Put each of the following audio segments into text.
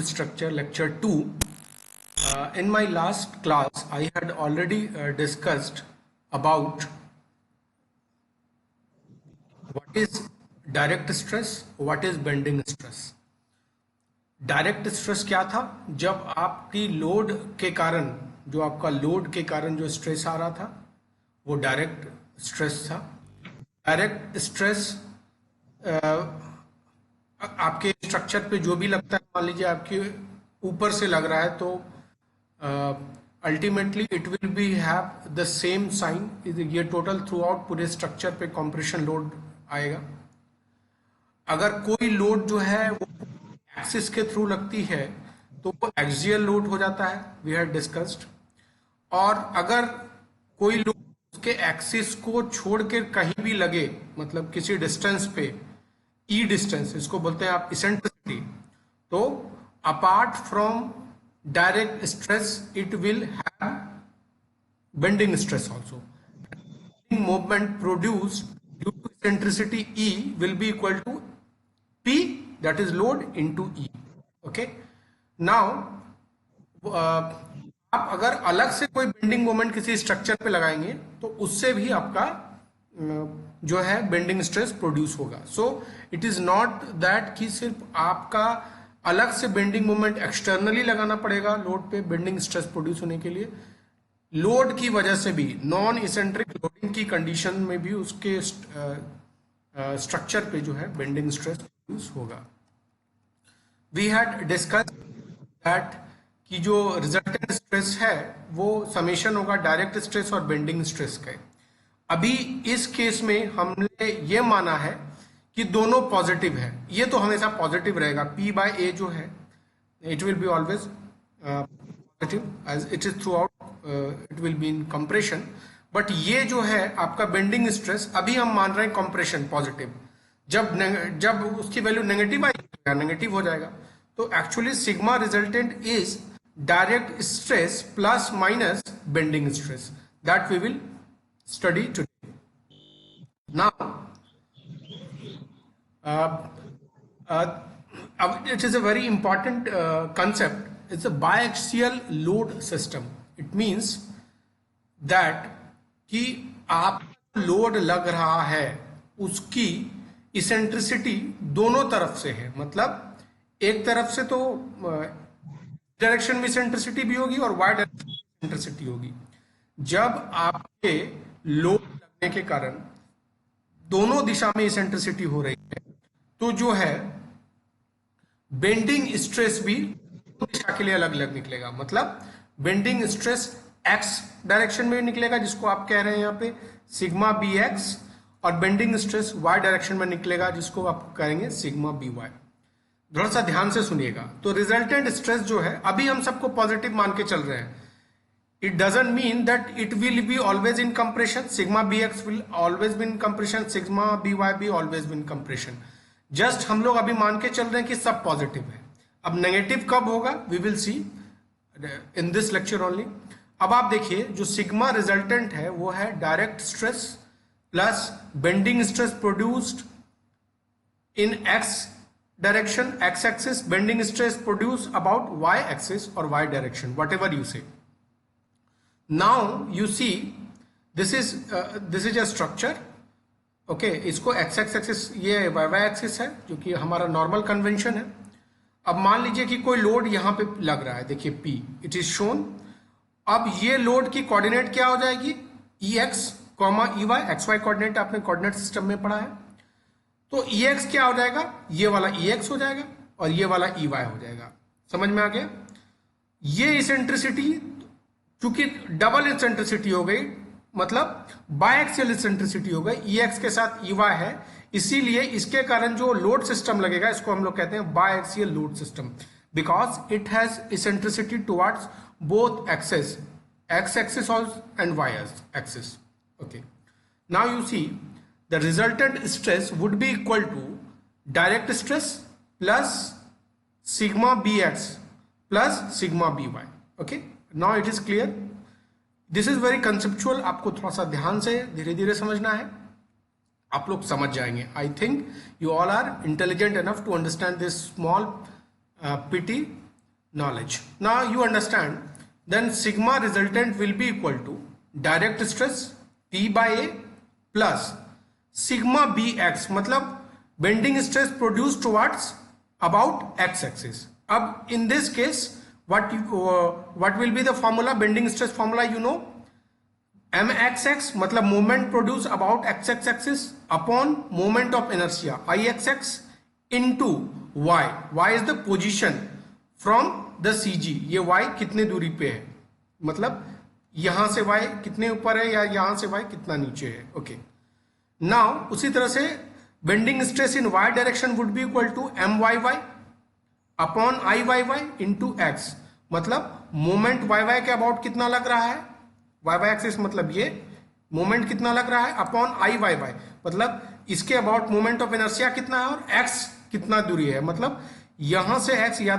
fluid structure, lecture 2. In my last class, I had already discussed about what is direct stress, what is bending stress. Direct stress क्या था? जब आपकी load के कारण, जो आपका लोड के कारण जो स्ट्रेस आ रहा था, वो डायरेक्ट स्ट्रेस था. डायरेक्ट स्ट्रेस आपके स्ट्रक्चर पे जो भी लगता है, मान लीजिए आपके ऊपर से लग रहा है, तो ultimately it will be have the same sign. ये टोटल थ्रू आउट पूरे स्ट्रक्चर पे कंप्रेशन लोड आएगा. अगर कोई लोड जो है वो एक्सिस के थ्रू लगती है तो वो एक्सियल लोड हो जाता है, वी हैड डिस्कस्ड. और अगर कोई लोड उसके एक्सिस को छोड़ के कहीं भी लगे, मतलब किसी डिस्टेंस पे, ई डिस्टेंस इसको बोलते हैं आप इसेंट्रिसिटी, तो apart from direct stress it will have bending stress also. Movement produced due to eccentricity E will be equal to P, that is load, into E. Okay. Now आप अगर अलग से कोई बेंडिंग मोमेंट किसी structure पे लगाएंगे तो उससे भी आपका जो है बेंडिंग स्ट्रेस प्रोड्यूस होगा. So it is not that कि सिर्फ आपका अलग से बेंडिंग मोमेंट एक्सटर्नली लगाना पड़ेगा लोड पे बेंडिंग स्ट्रेस प्रोड्यूस होने के लिए. लोड की वजह से भी, नॉन इसेंट्रिक लोडिंग की कंडीशन में भी उसके स्ट्रक्चर पे जो है बेंडिंग स्ट्रेस प्रोड्यूस होगा. वी हैड डिस्कस दैट कि जो रिजल्टेंट स्ट्रेस है वो समेशन होगा डायरेक्ट स्ट्रेस और बेंडिंग स्ट्रेस का. अभी इस केस में हमने ये माना है कि दोनों पॉजिटिव है. ये तो हमेशा पॉजिटिव रहेगा. P by A जो है it will be always positive as it is throughout, it will be in compression. But ये जो है आपका बेंडिंग स्ट्रेस, अभी हम मान रहे हैं कंप्रेशन पॉजिटिव. जब उसकी वैल्यू नेगेटिव आएगा, नेगेटिव हो जाएगा, तो actually sigma resultant is direct stress plus minus bending stress. That we will study today. Now, it is a very important concept. It's a biaxial load system. It means that कि आप load लग रहा है उसकी eccentricity दोनों तरफ से है. मतलब एक तरफ से तो डायरेक्शन में इसेंट्रिसिटी भी होगी और वाई डायरेक्शन में इसेंट्रिसिटी होगी. जब आपके लोड लगने के कारण दोनों दिशा में इसेंट्रिसिटी हो रही है तो जो है बेंडिंग स्ट्रेस भी दिशा के लिए अलग अलग निकलेगा. मतलब बेंडिंग स्ट्रेस एक्स डायरेक्शन में निकलेगा, जिसको आप कह रहे हैं यहाँ पे सिग्मा बी एक्स, और बेंडिंग स्ट्रेस वाई डायरेक्शन में निकलेगा, जिसको आप कहेंगे सिग्मा बी वाई. थोड़ा सा ध्यान से सुनिएगा. तो रिजल्टेंट स्ट्रेस जो है, अभी हम सबको पॉजिटिव मान के चल रहे हैं. It doesn't mean that it will be always in compression. Sigma bx will always be in compression. Sigma by भी always be in compression. Just हम लोग अभी मान के चल रहे हैं कि सब पॉजिटिव है. अब नेगेटिव कब होगा we will see in this lecture only. अब आप देखिए जो सिग्मा रिजल्टेंट है वो है direct stress plus bending stress produced in x direction, x axis, bending stress produce about y axis और y direction, whatever you say. Now you see this is a structure. Okay, इसको x axis, ये y axis है जो कि हमारा normal convention है. अब मान लीजिए कि कोई लोड यहाँ पे लग रहा है, देखिए P, इट इज शोन. अब ये लोड की कोऑर्डिनेट क्या हो जाएगी? Ex, Ey, xy कोऑर्डिनेट आपने कोऑर्डिनेट सिस्टम में पढ़ा है. तो Ex क्या हो जाएगा? ये वाला Ex हो जाएगा और ये वाला Ey हो जाएगा. समझ में आ गया? ये इसेंट्रिसिटी क्योंकि डबल इसेंट्रिसिटी हो गई, मतलब बायएक्सियल इसेंट्रिसिटी हो गई, Ex के साथ Ey है, इसीलिए इसके कारण जो लोड सिस्टम लगेगा इसको हम लोग कहते हैं biaxial load system, because it has eccentricity towards both axes, x axis and y axis. Okay, now you see the resultant stress would be equal to direct stress plus sigma bx plus sigma by. Okay, now it is clear. this is very conceptual. आपको थोड़ा सा ध्यान से धीरे धीरे समझना है, आप लोग समझ जाएंगे. I think you all are intelligent enough to understand this small PT knowledge. Now you understand, then sigma resultant will be equal to direct stress P by A plus sigma bx, मतलब bending stress produced towards about x axis. अब in this case what will be the formula, bending stress formula, you know, mxx मतलब moment produced about x axis upon moment of inertia ixx into y. y is the position from the CG. ये y कितने दूरी पे है, मतलब यहां से y कितने ऊपर है या यहां से y कितना नीचे है. ओके, नाउ उसी तरह से bending stress in y direction would be equal to MYY upon IYY into X, मतलब मोमेंट YY के अबाउट कितना लग रहा है, YY एक्सिस मतलब ये मोमेंट कितना लग रहा है अपॉन IYY, मतलब इसके अबाउट मोमेंट ऑफ इनर्शिया कितना है और x कितना दूरी है, मतलब यहां से x या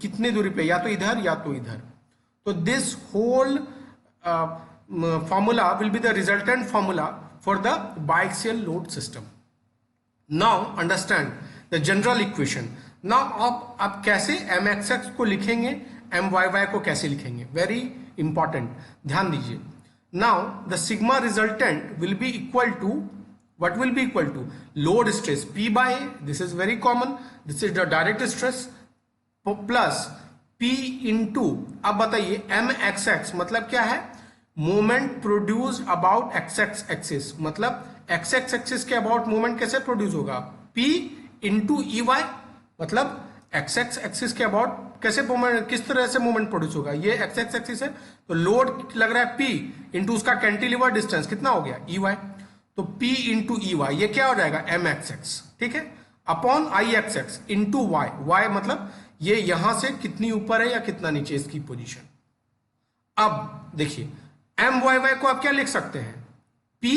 कितनी दूरी पे, या तो इधर या तो इधर. तो this whole formula will be the resultant formula for the biaxial load system. Now understand the general equation. Now आप कैसे mxx को लिखेंगे, myy को कैसे लिखेंगे, वेरी इंपॉर्टेंट, ध्यान दीजिए. Now the sigma resultant will be equal to, what will be equal to load stress P by A, this is very common, this is the direct stress, plus P into, अब बताइए mxx मतलब क्या है, moment produce about xx axis, मतलब xx axis के about moment कैसे produce होगा, P into EY, मतलब xx एक्सिस के अबाउट कैसे मोमेंट, किस तरह से मोमेंट प्रोड्यूस होगा, ये xx एक्सिस है तो लोड लग रहा है P इंटू उसका कैंटिलीवर डिस्टेंस कितना हो गया EY, तो P इंटू EY ये क्या हो जाएगा mxx, ठीक है, upon IXX into y. y मतलब ये यहां से कितनी ऊपर है या कितना नीचे इसकी पोजीशन. अब देखिए MYY को आप क्या लिख सकते हैं, P,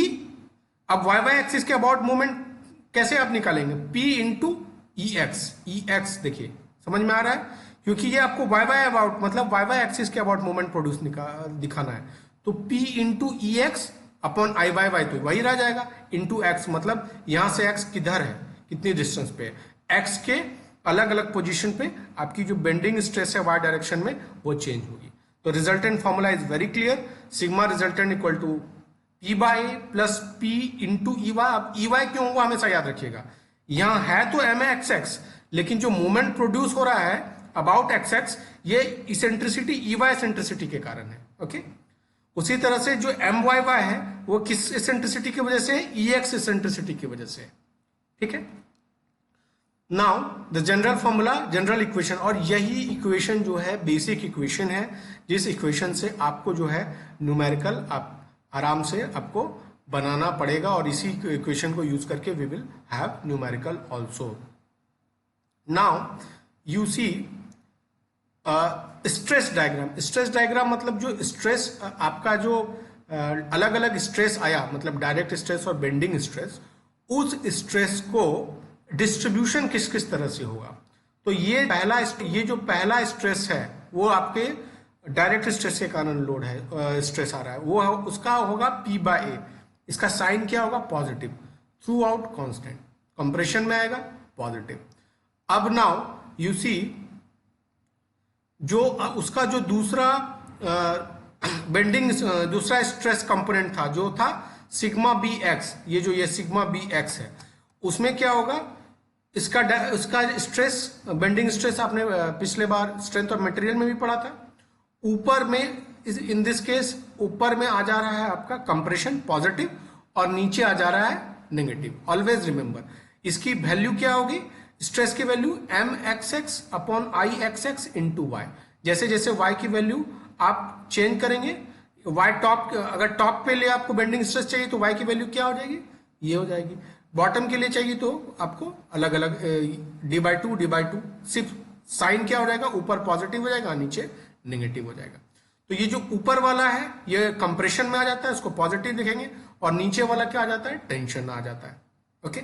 अब YY एक्सिस के अबाउट मोमेंट कैसे आप निकालेंगे, P इंटू EX. EX देखिए समझ में आ रहा है, क्योंकि ये आपको YY अबाउट मतलब YY एक्सिस के अबाउट मोमेंट प्रोड्यूस दिखाना है, तो P into EX upon IYY तो वही रह जाएगा इंटू एक्स, मतलब यहां से x किधर है, कितनी डिस्टेंस पे है, x के अलग अलग पोजीशन पे आपकी जो बेंडिंग स्ट्रेस है y डायरेक्शन में वो चेंज होगी. तो resultant formula is very clear, sigma resultant equal to P by A plus P into EY. अब EY क्यों होगा हमेशा याद रखिएगा, यहां है तो mxx, लेकिन जो मोमेंट प्रोड्यूस हो रहा है अबाउट xx ये इसेंट्रिसिटी EY इसेंट्रिसिटी के कारण है. ओके, उसी तरह से जो MYY है वो किस इसेंट्रिसिटी की वजह से, EX इसेंट्रिसिटी की वजह से, ठीक है. Now the general formula, general equation, और यही इक्वेशन जो है बेसिक इक्वेशन है, जिस इक्वेशन से आपको जो है न्यूमेरिकल आप आराम से आपको बनाना पड़ेगा, और इसी इक्वेशन को यूज करके we will have numerical also. Now you see stress diagram. Stress diagram मतलब जो स्ट्रेस आपका जो अलग अलग स्ट्रेस आया, मतलब डायरेक्ट स्ट्रेस और बेंडिंग स्ट्रेस, उस स्ट्रेस को डिस्ट्रीब्यूशन किस किस तरह से होगा. तो ये जो पहला स्ट्रेस है वो आपके डायरेक्ट स्ट्रेस के कारण लोड है, स्ट्रेस आ रहा है, वो उसका होगा P बाय A. इसका साइन क्या होगा, positive, through out constant, compression में आएगा पॉजिटिव. अब नाउ यू सी जो उसका जो दूसरा बेंडिंग दूसरा स्ट्रेस कंपोनेंट था जो था सिग्मा bx, ये सिग्मा bx है, उसमें क्या होगा, इसका स्ट्रेस, बेंडिंग स्ट्रेस आपने पिछले बार स्ट्रेंथ ऑफ मटेरियल में भी पढ़ा था. ऊपर में इन दिस केस ऊपर में आ जा रहा है आपका कंप्रेशन पॉजिटिव और नीचे आ जा रहा है नेगेटिव. ऑलवेज रिमेंबर इसकी वैल्यू क्या होगी, स्ट्रेस की value mxx upon IXX into Y. जैसे जैसे y की वैल्यू आप चेंज करेंगे, y टॉप, अगर टॉप पे ले आपको बेंडिंग स्ट्रेस चाहिए तो y की वैल्यू क्या हो जाएगी, ये हो जाएगी. बॉटम के लिए चाहिए तो आपको अलग अलग d/2 सिर्फ साइन क्या हो जाएगा, ऊपर पॉजिटिव हो जाएगा नीचे नेगेटिव हो जाएगा. तो ये जो ऊपर वाला है ये कंप्रेशन में आ जाता है, उसको पॉजिटिव लिखेंगे, और नीचे वाला क्या आ जाता है, टेंशन आ जाता है. ओके,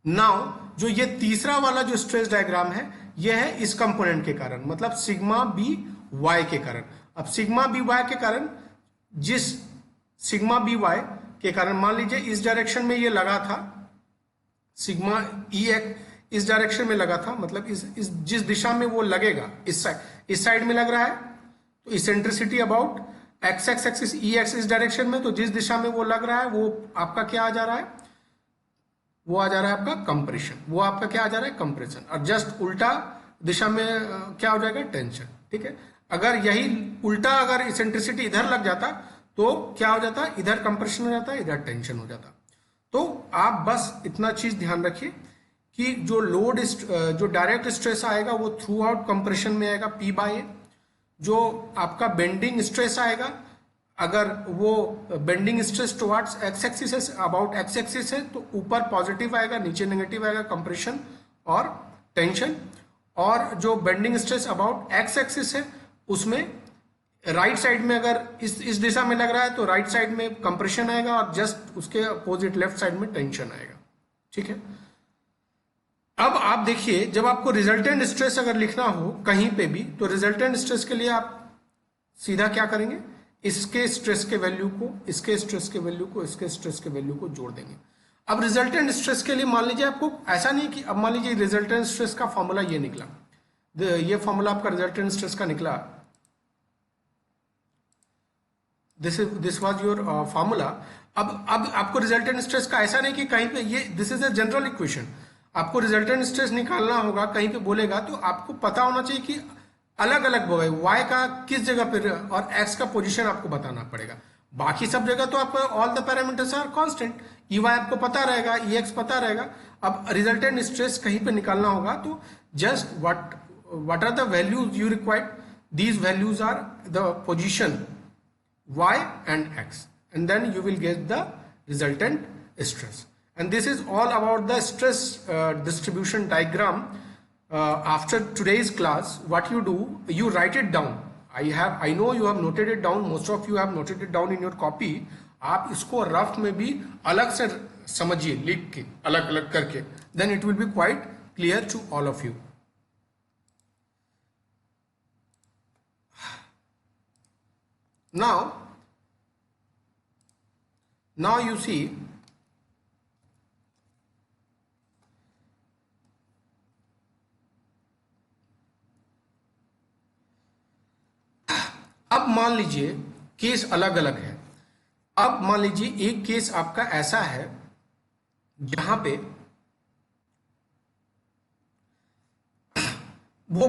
नाउ जो ये तीसरा वाला जो स्ट्रेस डायग्राम है ये है इस कंपोनेंट के कारण, मतलब सिग्मा बी वाई के कारण. अब सिग्मा बी वाई के कारण, जिस सिग्मा बी वाई के कारण मान लीजिए इस डायरेक्शन में ये लगा था सिग्मा इस डायरेक्शन में लगा था, मतलब इस जिस दिशा में वो लगेगा, इस साइड में लग रहा है, तो eccentricity about x x axis E x इस डायरेक्शन में, तो जिस दिशा में वो लग रहा है वो आपका क्या आ जा रहा है, वो आ जा रहा है आपका कंप्रेशन, वो आपका क्या आ जा रहा है कंप्रेशन, और जस्ट उल्टा दिशा में क्या हो जाएगा टेंशन। ठीक है, अगर यही उल्टा अगर इसेंट्रिसिटी इधर लग जाता तो क्या हो जाता, इधर कंप्रेशन हो जाता, इधर टेंशन हो जाता। तो आप बस इतना चीज ध्यान रखिए कि जो लोड जो डायरेक्ट स्ट्रेस आएगा वो थ्रू आउट कंप्रेशन में आएगा P बाय ए। जो आपका बेंडिंग स्ट्रेस आएगा, अगर वो bending stress towards x axis है, अबाउट एक्स एक्सिस है, तो ऊपर पॉजिटिव आएगा, नीचे नेगेटिव आएगा, कंप्रेशन और टेंशन। और जो bending stress about x axis है उसमें राइट साइड में अगर इस दिशा में लग रहा है तो राइट साइड में कंप्रेशन आएगा, और जस्ट उसके अपोजिट लेफ्ट साइड में टेंशन आएगा। ठीक है, अब आप देखिए, जब आपको रिजल्टेंट स्ट्रेस अगर लिखना हो कहीं पे भी, तो रिजल्टेंट स्ट्रेस के लिए आप सीधा क्या करेंगे, इसके स्ट्रेस के वैल्यू को, इसके स्ट्रेस के वैल्यू को, इसके स्ट्रेस के वैल्यू को जोड़ देंगे। अब रिजल्टेंट स्ट्रेस के लिए मान लीजिए आपको ऐसा नहीं कि, अब मान लीजिए रिजल्टेंट स्ट्रेस का फॉर्मूला ये निकला, ये फॉर्मूला आपका रिजल्टेंट स्ट्रेस का निकला, दिस वाज योर फॉर्मूला। अब आपको रिजल्टेंट स्ट्रेस का ऐसा नहीं कि कहीं पे ये this is a general equation, आपको रिजल्टेंट स्ट्रेस निकालना होगा, कहीं पे बोलेगा तो आपको पता होना चाहिए कि अलग अलग वाई का किस जगह पे और एक्स का पोजीशन आपको बताना पड़ेगा। बाकी सब जगह तो आपको all the parameters are constant, E Y आपको पता रहेगा, ई एक्स पता रहेगा। अब रिजल्टेंट स्ट्रेस कहीं पे निकालना होगा तो just what are the values you required, these values are the position y and x, and then you will get the resultant stress. And this is all about the stress distribution diagram. After today's class, what you do, you write it down. I know you have noted it down, most of you have noted it down in your copy. आप इसको rough में भी अलग से समझिए, लिख के अलग अलग करके, then it will be quite clear to all of you. Now you see, अब मान लीजिए केस अलग अलग है। अब मान लीजिए एक केस आपका ऐसा है जहां पे वो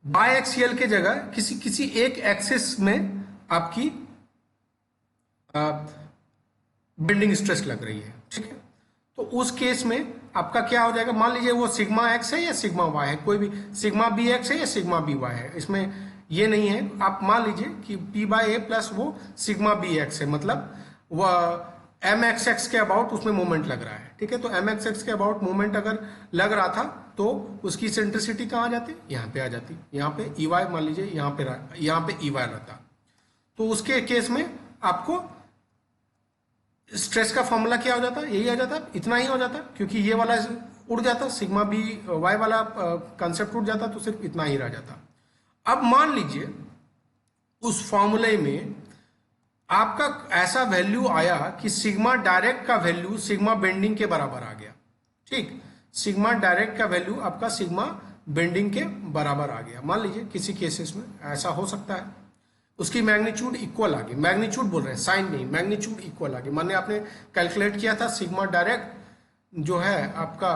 बाय एक्सियल के जगह किसी एक एक्सिस में आपकी बेंडिंग स्ट्रेस लग रही है। ठीक है, तो उस केस में आपका क्या हो जाएगा, मान लीजिए वो सिग्मा एक्स है या सिग्मा वाई है, कोई भी सिग्मा बी एक्स है या सिग्मा बी वाई है, इसमें ये नहीं है। आप मान लीजिए कि पी बाय ए प्लस वो सिग्मा बी एक्स है, मतलब वह एम एक्स एक्स के अबाउट उसमें मोमेंट लग रहा है। ठीक है, तो एम एक्स एक्स के अबाउट मोमेंट अगर लग रहा था तो उसकी सेंट्रिसिटी कहाँ आ जाती, यहाँ पे आ जाती, यहाँ पे ई वाई मान लीजिए यहाँ पे ई वाई रहता, तो उसके केस में आपको स्ट्रेस का फॉर्मूला क्या हो जाता, यही आ जाता, इतना ही हो जाता, क्योंकि ये वाला उड़ जाता, सिग्मा बी वाई वाला कंसेप्ट उड़ जाता, तो सिर्फ इतना ही रह जाता। अब मान लीजिए उस फॉर्मूले में आपका ऐसा वैल्यू आया कि सिग्मा डायरेक्ट का वैल्यू सिग्मा बेंडिंग के बराबर आ गया। ठीक, सिग्मा डायरेक्ट का वैल्यू आपका सिग्मा बेंडिंग के बराबर आ गया। मान लीजिए किसी केसेस में ऐसा हो सकता है, उसकी मैग्नीट्यूड इक्वल आ गई, मैग्नीट्यूड बोल रहे हैं, साइन नहीं, मैग्नीट्यूड इक्वल आ गई। माने आपने कैलकुलेट किया था सिग्मा डायरेक्ट जो है आपका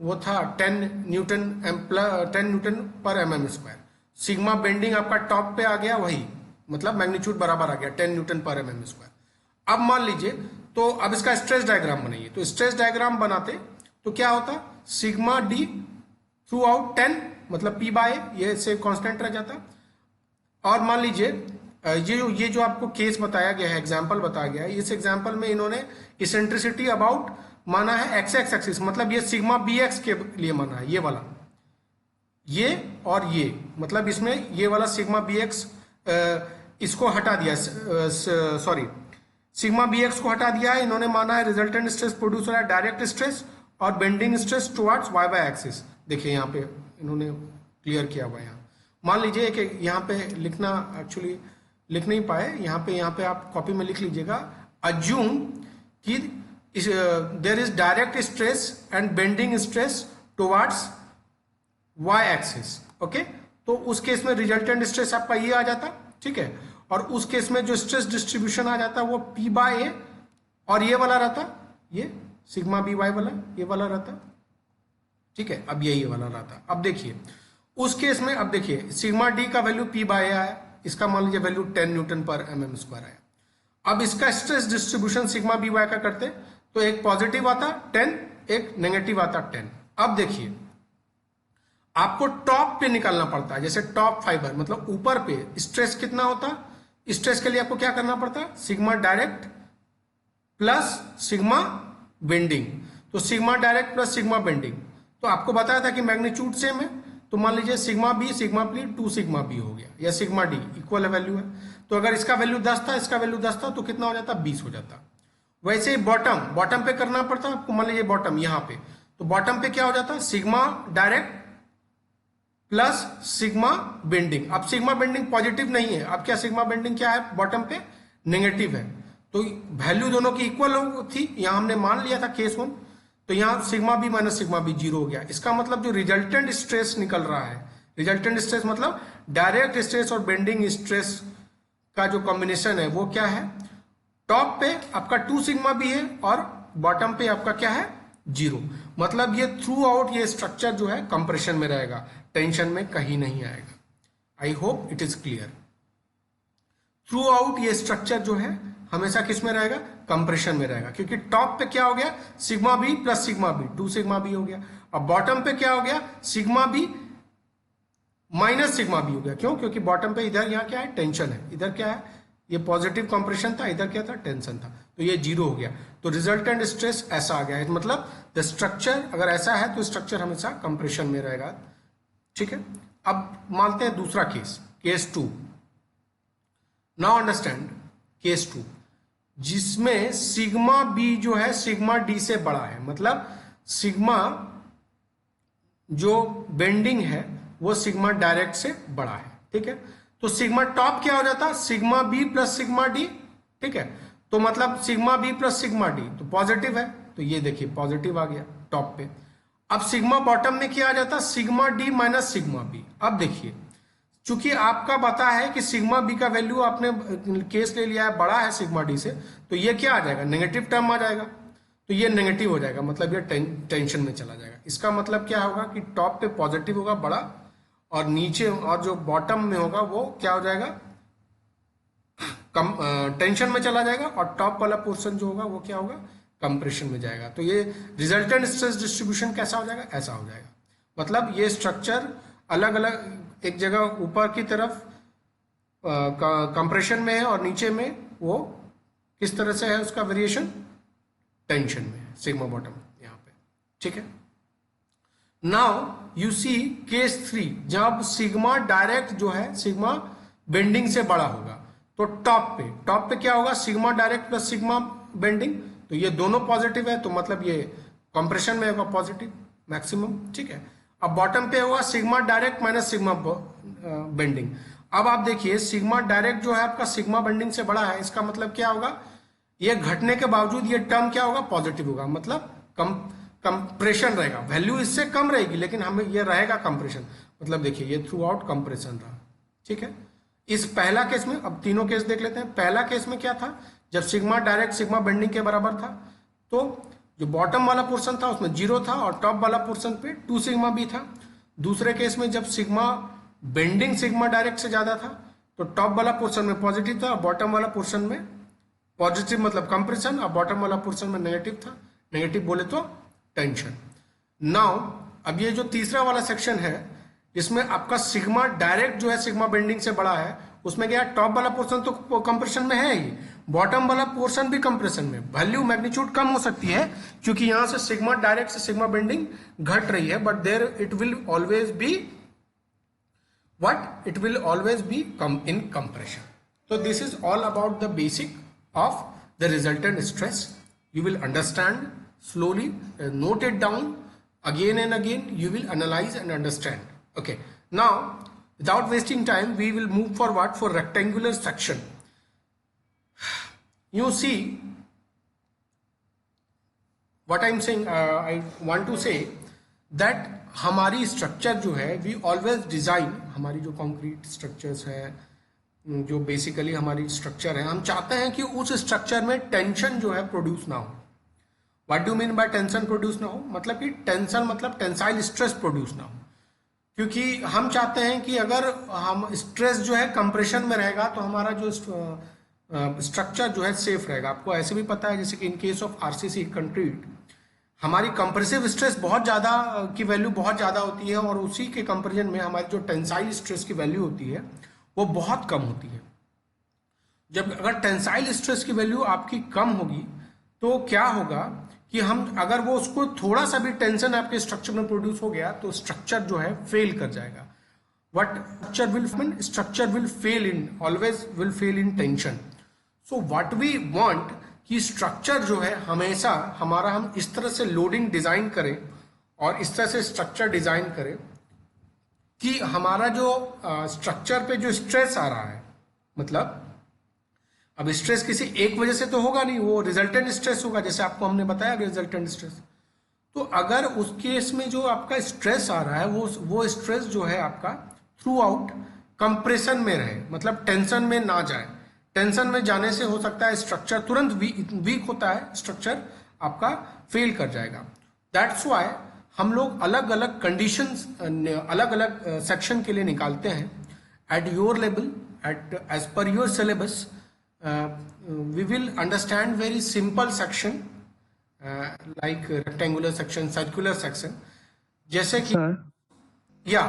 वो था 10 न्यूटन पर एमएम स्क्वायर, सिग्मा बेंडिंग आपका टॉप पे आ गया, वही मतलब मैग्नीट्यूड बराबर आ गया 10 न्यूटन पर एमएम स्क्वायर। अब मान लीजिए, तो अब इसका स्ट्रेस डायग्राम बनाइए, तो स्ट्रेस डायग्राम बनाते तो क्या होता, सिग्मा डी थ्रू आउट 10 मतलब पी बाय ये से कांस्टेंट रह जाता। और मान लीजिए ये जो आपको केस बताया गया है, एग्जाम्पल बताया गया है, इस एग्जाम्पल में इन्होंने इसेंट्रिसिटी अबाउट माना है एक्स एक्स एक्सिस, मतलब ये सिग्मा बी एक्स के लिए माना है, ये वाला, ये और ये, मतलब इसमें ये वाला सिग्मा बी एक्स इसको हटा दिया, सॉरी सिग्मा बी एक्स को हटा दिया है, इन्होंने माना है रिजल्टेंट स्ट्रेस प्रोड्यूस हो रहा है डायरेक्ट स्ट्रेस और bending stress towards Y by axis. देखिए यहाँ पे इन्होंने क्लियर किया हुआ है। यहाँ मान लीजिए कि यहाँ पे लिखना एक्चुअली लिख नहीं पाए, यहाँ पे आप कॉपी में लिख लीजिएगा, अज्यूम कि there is direct stress and bending stress towards y axis. Okay, तो उस केस में रिजल्टेंट स्ट्रेस आपका ये आ जाता, ठीक है, और उस केस में जो स्ट्रेस डिस्ट्रीब्यूशन आ जाता वो P बाय ए, और ये वाला रहता, ये सिग्मा बी वाई वाला, ये वाला रहता, ठीक है। अब ये वाला रहता। अब देखिए उस केस में, अब देखिए सिग्मा डी का वैल्यू P बाय ए आया, इसका मान लीजिए वैल्यू 10 न्यूटन पर mm स्क्वायर आया। अब इसका stress distribution sigma B Y का करते तो एक पॉजिटिव आता 10, एक नेगेटिव आता 10। अब देखिए आपको टॉप पे निकालना पड़ता है, जैसे टॉप फाइबर मतलब ऊपर पे स्ट्रेस कितना होता, स्ट्रेस के लिए आपको क्या करना पड़ता, sigma direct plus sigma bending. तो sigma direct plus sigma bending, तो आपको बताया था कि मैग्नीट्यूड सेम है, तो मान लीजिए sigma B sigma plus 2 sigma B हो गया, या सिग्मा डी इक्वल वैल्यू है। तो अगर इसका वैल्यू 10 था, इसका वैल्यू 10 था, तो कितना हो जाता, 20 हो जाता। वैसे ही बॉटम पे करना पड़ता आपको, मान लीजिए बॉटम यहाँ पे, तो बॉटम पे क्या हो जाता, sigma direct plus sigma bending. अब सिग्मा बेंडिंग पॉजिटिव नहीं है, अब क्या सिग्मा बेंडिंग क्या है, बॉटम पे नेगेटिव है, तो वैल्यू दोनों की इक्वल थी, यहां हमने मान लिया था केस 1, तो यहां sigma B minus sigma B 0 हो गया। इसका मतलब जो रिजल्टेंट स्ट्रेस निकल रहा है, रिजल्टेंट स्ट्रेस मतलब डायरेक्ट स्ट्रेस और बेंडिंग स्ट्रेस का जो कॉम्बिनेशन है वो क्या है, टॉप पे आपका 2 सिग्मा बी है और बॉटम पे आपका क्या है 0। मतलब ये थ्रू आउट ये स्ट्रक्चर जो है कंप्रेशन में रहेगा, टेंशन में कहीं नहीं आएगा। I hope it is clear. Through out ये स्ट्रक्चर जो है हमेशा किस में रहेगा, कंप्रेशन में रहेगा, क्योंकि टॉप पे क्या हो गया, sigma B plus sigma B 2 sigma B हो गया। अब बॉटम पे क्या हो गया, sigma B minus sigma B हो गया। क्यों, क्योंकि बॉटम पे इधर यहाँ क्या है, टेंशन है, इधर क्या है, ये पॉजिटिव कंप्रेशन था, इधर क्या था, टेंशन था, तो ये 0 हो गया। तो रिजल्टेंट स्ट्रेस ऐसा आ गया है, मतलब द स्ट्रक्चर अगर ऐसा है तो स्ट्रक्चर हमेशा कंप्रेशन में रहेगा, ठीक है। अब मानते हैं दूसरा case, case 2। Now understand case 2, जिसमें सिग्मा बी जो है सिग्मा डी से बड़ा है, मतलब सिग्मा जो बेंडिंग है वो सिग्मा डायरेक्ट से बड़ा है, ठीक है। तो सिग्मा टॉप क्या हो जाता, sigma B plus sigma D, ठीक है। तो मतलब sigma B plus sigma D तो पॉजिटिव है, तो ये देखिए पॉजिटिव आ गया टॉप पे। अब सिग्मा बॉटम में क्या आ जाता, sigma D minus sigma B. अब देखिए चूंकि आपका पता है कि सिग्मा बी का वैल्यू आपने केस ले लिया है बड़ा है सिग्मा डी से, तो ये क्या आ जाएगा, नेगेटिव टर्म आ जाएगा, तो ये नेगेटिव हो जाएगा, मतलब ये टेंशन में चला जाएगा। इसका मतलब क्या होगा कि टॉप पे पॉजिटिव होगा बड़ा, और नीचे और जो बॉटम में होगा वो क्या हो जाएगा, कम टेंशन में चला जाएगा, और टॉप वाला पोर्शन जो होगा वो क्या होगा, कंप्रेशन में जाएगा। तो ये रिजल्टेंट स्ट्रेस डिस्ट्रीब्यूशन कैसा हो जाएगा, ऐसा हो जाएगा। मतलब ये स्ट्रक्चर अलग अलग, एक जगह ऊपर की तरफ कंप्रेशन में है और नीचे में वो किस तरह से है, उसका वेरिएशन टेंशन में है, सिग्मा बॉटम यहाँ पे, ठीक है। नाउ यू सी केस 3, जब सिग्मा डायरेक्ट जो है सिग्मा बेंडिंग से बड़ा होगा, तो टॉप पे क्या होगा, sigma direct plus sigma bending, तो ये दोनों पॉजिटिव है, तो मतलब ये कंप्रेशन में होगा पॉजिटिव मैक्सिमम, ठीक है। अब बॉटम पे होगा sigma direct minus sigma bending. अब आप देखिए सिग्मा डायरेक्ट जो है आपका सिग्मा बेंडिंग से बड़ा है, इसका मतलब क्या होगा, ये घटने के बावजूद ये टर्म क्या होगा, पॉजिटिव होगा, मतलब कंप्रेशन रहेगा, वैल्यू इससे कम रहेगी लेकिन हमें ये रहेगा कंप्रेशन, मतलब देखिए ये थ्रू आउट कंप्रेशन रहा, ठीक है। इस पहला केस में, अब तीनों केस देख लेते हैं। पहला केस में क्या था, जब सिग्मा डायरेक्ट सिग्मा बेंडिंग के बराबर था, तो जो बॉटम वाला पोर्शन था उसमें 0 था और टॉप वाला पोर्शन पे 2 सिग्मा बी था। दूसरे केस में जब सिग्मा बेंडिंग सिग्मा डायरेक्ट से ज्यादा था, तो टॉप वाला पोर्शन में पॉजिटिव था और बॉटम वाला पोर्शन में पॉजिटिव मतलब कंप्रेशन, और बॉटम वाला पोर्शन में नेगेटिव था, नेगेटिव बोले तो टेंशन। नाउ अब ये जो तीसरा वाला सेक्शन है, इसमें आपका सिग्मा डायरेक्ट जो है सिग्मा बेंडिंग से बड़ा है, उसमें क्या टॉप वाला पोर्शन तो कंप्रेशन में है ही, बॉटम वाला पोर्शन भी कंप्रेशन में, वैल्यू मैग्नीट्यूड कम हो सकती है क्योंकि यहां से सिग्मा डायरेक्ट से सिग्मा बेंडिंग घट रही है, but there it will always be what, it will always be कम इन कंप्रेशन। तो this is all about the basic of the resultant stress. You will understand slowly, note it down again and again, you will analyze and understand. Okay, now without wasting time we will move forward for rectangular section. You see what I'm saying, I want to say that हमारी structure जो है we always design, हमारी जो concrete structures है, जो basically हमारी structure है, हम चाहते हैं कि उस स्ट्रक्चर में टेंशन जो है प्रोड्यूस ना हो। What do mean by tension produce ना हो? मतलब कि टेंशन मतलब टेंसाइल स्ट्रेस प्रोड्यूस ना हो, क्योंकि हम चाहते हैं कि अगर हम स्ट्रेस जो है कंप्रेशन में रहेगा तो हमारा जो स्ट्रक्चर जो है सेफ रहेगा। आपको ऐसे भी पता है जैसे कि in case of RCC concrete हमारी कंप्रेसिव स्ट्रेस बहुत ज़्यादा की वैल्यू बहुत ज़्यादा होती है, और उसी के कंपेरिजन में हमारी जो टेंसाइल स्ट्रेस की वैल्यू होती है वो बहुत कम होती है। जब अगर टेंसाइल स्ट्रेस की वैल्यू आपकी कम होगी तो क्या होगा कि हम अगर वो उसको थोड़ा सा भी टेंशन आपके स्ट्रक्चर में प्रोड्यूस हो गया तो स्ट्रक्चर जो है फेल कर जाएगा। What structure will fail in, always will fail in tension. So what we want कि स्ट्रक्चर जो है हमेशा हमारा, हम इस तरह से लोडिंग डिजाइन करें और इस तरह से स्ट्रक्चर डिजाइन करें कि हमारा जो स्ट्रक्चर पे जो स्ट्रेस आ रहा है, मतलब अब स्ट्रेस किसी एक वजह से तो होगा नहीं, वो रिजल्टेंट स्ट्रेस होगा, जैसे आपको हमने बताया रिजल्टेंट स्ट्रेस। तो अगर उस केस में जो आपका स्ट्रेस आ रहा है वो स्ट्रेस जो है आपका थ्रू आउट कंप्रेशन में रहे, मतलब टेंशन में ना जाए। टेंशन में जाने से हो सकता है स्ट्रक्चर तुरंत वीक होता है, स्ट्रक्चर आपका फेल कर जाएगा। दैट्स वाई हम लोग अलग अलग कंडीशंस अलग अलग सेक्शन के लिए निकालते हैं at your level, at as per your syllabus. We will understand very simple section like rectangular section, circular section, जैसे कि या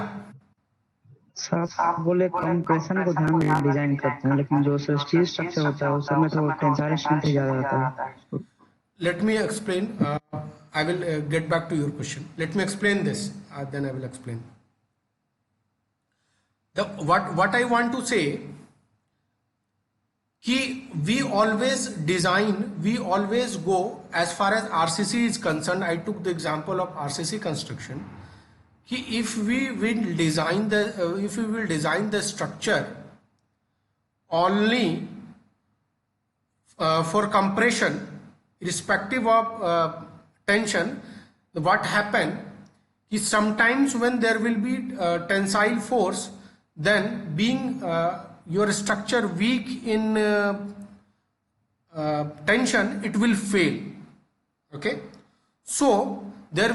सर आप बोले कंप्रेशन को ध्यान में डिजाइन करते हैं, लेकिन जो स्टील स्ट्रक्चर होता है उसमें तो टेंसाइल स्ट्रेंथ ज्यादा रहता है। Let me explain. I will get back to your question. Let me explain this. Then I will explain. What I want to say कि we always design, we always go as far as RCC is concerned. I took the example of RCC construction कि if we will design the structure only for compression irrespective of tension, what happen कि sometimes when there will be tensile force, then being your structure weak in tension, it will fail. Okay, so there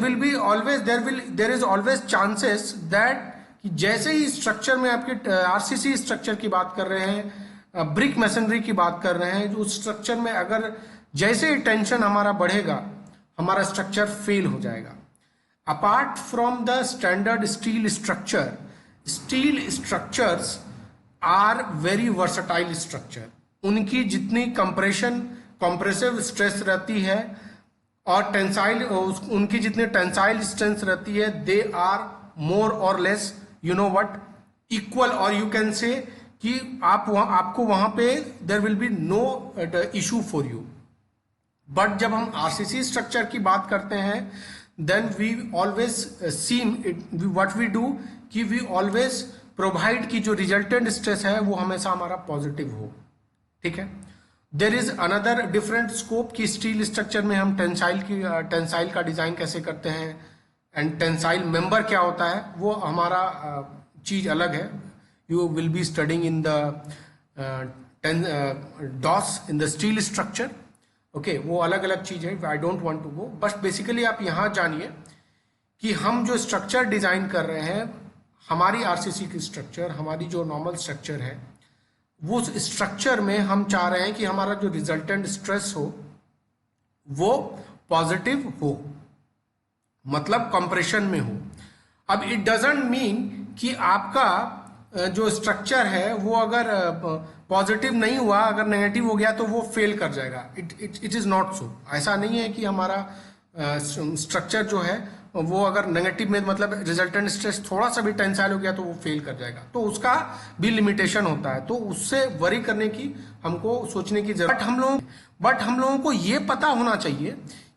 is always chances that कि जैसे ही structure में आपके RCC structure की बात कर रहे हैं, ब्रिक मैसनरी की बात कर रहे हैं, जो स्ट्रक्चर में अगर जैसे ही टेंशन हमारा बढ़ेगा हमारा स्ट्रक्चर फेल हो जाएगा। Apart from the standard steel structure, steel structures are very versatile structure. उनकी जितनी कंप्रेसिव स्ट्रेस रहती है और टेंसाइल, उनकी जितनी टेंसाइल स्ट्रेंथ रहती है, दे are more or less you know what equal, और यू कैन से कि आपको वहां पे there will be no issue for you. But जब हम आरसीसी स्ट्रक्चर की बात करते हैं then we always seen it, what we do कि वी ऑलवेज प्रोवाइड की जो रिजल्टेंट स्ट्रेस है वो हमेशा हमारा पॉजिटिव हो। ठीक है, there is another different scope की स्टील स्ट्रक्चर में हम टेंसाइल का डिजाइन कैसे करते हैं एंड टेंसाइल मेंबर क्या होता है, वो हमारा चीज अलग है। You will be studying in the dos in the steel structure. Okay, वो अलग अलग चीज है, I don't want to go. बस बेसिकली आप यहां जानिए कि हम जो स्ट्रक्चर डिजाइन कर रहे हैं, हमारी आरसीसी की स्ट्रक्चर, हमारी जो नॉर्मल स्ट्रक्चर है, वो स्ट्रक्चर में हम चाह रहे हैं कि हमारा जो रिजल्टेंट स्ट्रेस हो वो पॉजिटिव हो, मतलब कंप्रेशन में हो। अब इट डजंट मीन कि आपका जो स्ट्रक्चर है वो अगर पॉजिटिव नहीं हुआ, अगर नेगेटिव हो गया तो वो फेल कर जाएगा। It is not so. ऐसा नहीं है कि हमारा स्ट्रक्चर जो है वो अगर नेगेटिव में, मतलब रिजल्टेंट स्ट्रेस थोड़ा सा भी टेंसाइल हो गया तो वो फेल कर जाएगा, तो उसका भी लिमिटेशन होता है। तो उससे वरी करने की हमको सोचने की जरूरत। बट हम लोगों को ये पता होना चाहिए